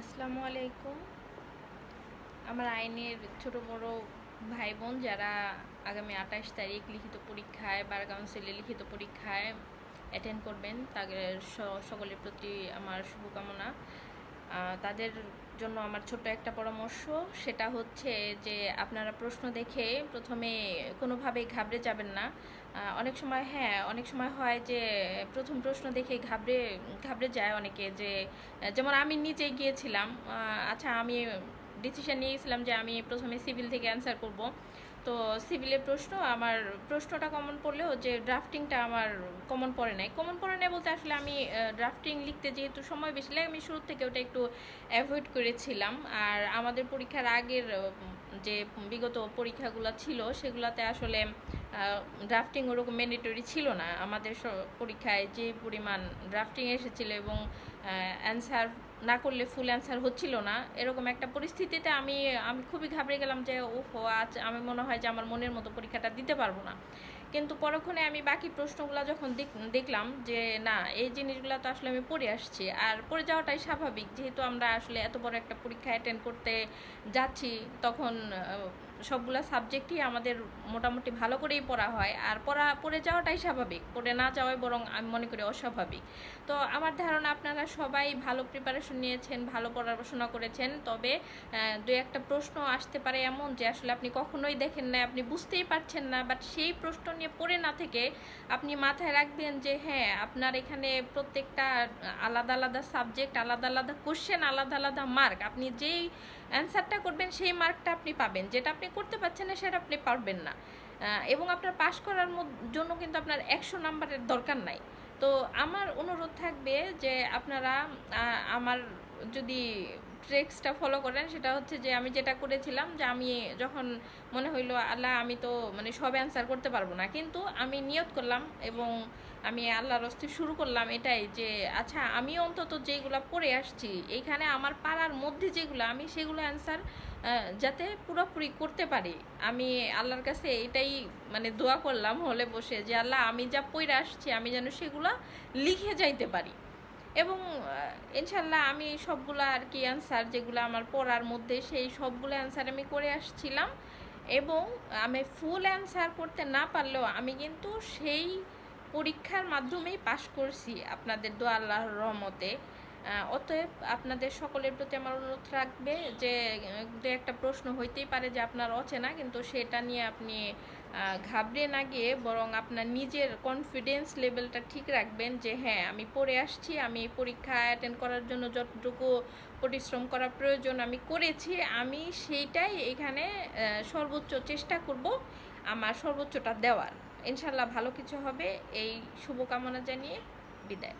আসসালামু আলাইকুম। আমার আইনের ছোট বড় ভাই বোন যারা আগামী 28 তারিখ লিখিত পরীক্ষায় বার কাউন্সিলে লিখিত পরীক্ষায় অ্যাটেন্ড করবেন, তাদের সকলের প্রতি আমার শুভকামনা। তাদের জন্য আমার ছোট্ট একটা পরামর্শ, সেটা হচ্ছে যে আপনারা প্রশ্ন দেখে প্রথমে কোনোভাবেই ঘাবড়ে যাবেন না। অনেক সময় হয় যে প্রথম প্রশ্ন দেখে ঘাবড়ে ঘাবড়ে যায় অনেকে, যে যেমন আমি নিজেই গিয়েছিলাম। আচ্ছা, আমি ডিসিশন নিয়েছিলাম যে আমি প্রথমে সিভিল থেকে অ্যান্সার করব। তো সিভিলের আমার প্রশ্নটা কমন পড়লেও যে ড্রাফটিংটা আমার কমন পড়ে নাই বলতে আসলে আমি ড্রাফটিং লিখতে যেহেতু সময় বেশি লাগে, আমি শুরু থেকে ওটা একটু অ্যাভয়েড করেছিলাম। আর আমাদের পরীক্ষার আগের যে বিগত পরীক্ষাগুলো ছিল সেগুলোতে আসলে ড্রাফটিং ওরকম ম্যান্ডেটরি ছিল না। আমাদের পরীক্ষায় যে পরিমাণ ড্রাফটিং এসেছিল এবং অ্যান্সার না করলে ফুল অ্যান্সার হচ্ছিল না, এরকম একটা পরিস্থিতিতে আমি আমি খুবই ঘাবড়ে গেলাম যে ওহো, আজ আমি মনে হয় যে আমার মনের মতো পরীক্ষাটা দিতে পারবো না। কিন্তু পরক্ষণে আমি বাকি প্রশ্নগুলো যখন দেখলাম যে না, এই জিনিসগুলো তো আসলে আমি পড়ে আসছি, আর পড়ে যাওয়াটাই স্বাভাবিক, যেহেতু আমরা আসলে এত বড় একটা পরীক্ষা অ্যাটেন্ড করতে যাচ্ছি। তখন সবগুলা সাবজেক্টই আমাদের মোটামুটি ভালো করেই পড়া হয়, আর পড়ে যাওয়াটাই স্বাভাবিক, পড়ে না যাওয়াই বরং আমি মনে করি অস্বাভাবিক। তো আমার ধারণা আপনারা সবাই ভালো প্রিপারেশন নিয়েছেন, ভালো পড়াশোনা করেছেন, তবে দু একটা প্রশ্ন আসতে পারে এমন যে আসলে আপনি কখনোই দেখেন না, আপনি বুঝতেই পারছেন না, বাট সেই প্রশ্ন নিয়ে পড়ে না থেকে আপনি মাথায় রাখবেন যে হ্যাঁ, আপনার এখানে প্রত্যেকটা আলাদা আলাদা সাবজেক্ট, আলাদা আলাদা কোশ্চেন, আলাদা আলাদা মার্ক, আপনি যেই অ্যান্সারটা করবেন সেই মার্কটা আপনি পাবেন, যেটা আপনি করতে পারছেন না সেটা আপনি পারবেন না। এবং আপনার পাশ করার জন্য কিন্তু আপনার 100 নাম্বারের দরকার নাই। তো আমার অনুরোধ থাকবে যে আপনারা আমার যদি ট্রিক্সটা ফলো করেন, সেটা হচ্ছে যে আমি যেটা করেছিলাম, যে আমি যখন মনে হইলো আল্লাহ, আমি তো মানে সব অ্যান্সার করতে পারবো না, কিন্তু আমি নিয়ত করলাম এবং আমি আল্লাহর রাস্তায় শুরু করলাম এটাই যে আচ্ছা, আমি অন্তত যেগুলো পড়ে আসছি এইখানে আমার পাড়ার মধ্যে যেগুলো, আমি সেগুলো অ্যান্সার যাতে পুরোপুরি করতে পারি। আমি আল্লাহর কাছে এটাই মানে দোয়া করলাম হলে বসে, যে আল্লাহ, আমি যা পড়ে আসছি আমি যেন সেগুলো লিখে যাইতে পারি। এবং ইনশাল্লাহ আমি সবগুলো আর কি অ্যান্সার যেগুলো আমার পড়ার মধ্যে, সেই সবগুলো অ্যান্সার আমি করে আসছিলাম। এবং আমি ফুল অ্যান্সার করতে না পারলেও আমি কিন্তু সেই পরীক্ষার মাধ্যমেই পাশ করছি আপনাদের দোয়া, আল্লাহর রহমতে। অতএব আপনাদের সকলের প্রতি আমার অনুরোধ রাখবে যে দু একটা প্রশ্ন হইতেই পারে যে আপনার অচেনা, কিন্তু সেটা নিয়ে আপনি ঘাবড়ে না গিয়ে বরং আপনার নিজের কনফিডেন্স লেভেলটা ঠিক রাখবেন যে হ্যাঁ, আমি পড়ে আসছি, আমি এই পরীক্ষা অ্যাটেন্ড করার জন্য যতটুকু পরিশ্রম করা প্রয়োজন আমি করেছি, আমি সেইটাই এখানে সর্বোচ্চ চেষ্টা করব আমার সর্বোচ্চটা দেওয়ার। ইনশাল্লাহ ভালো কিছু হবে, এই শুভকামনা জানিয়ে বিদায়।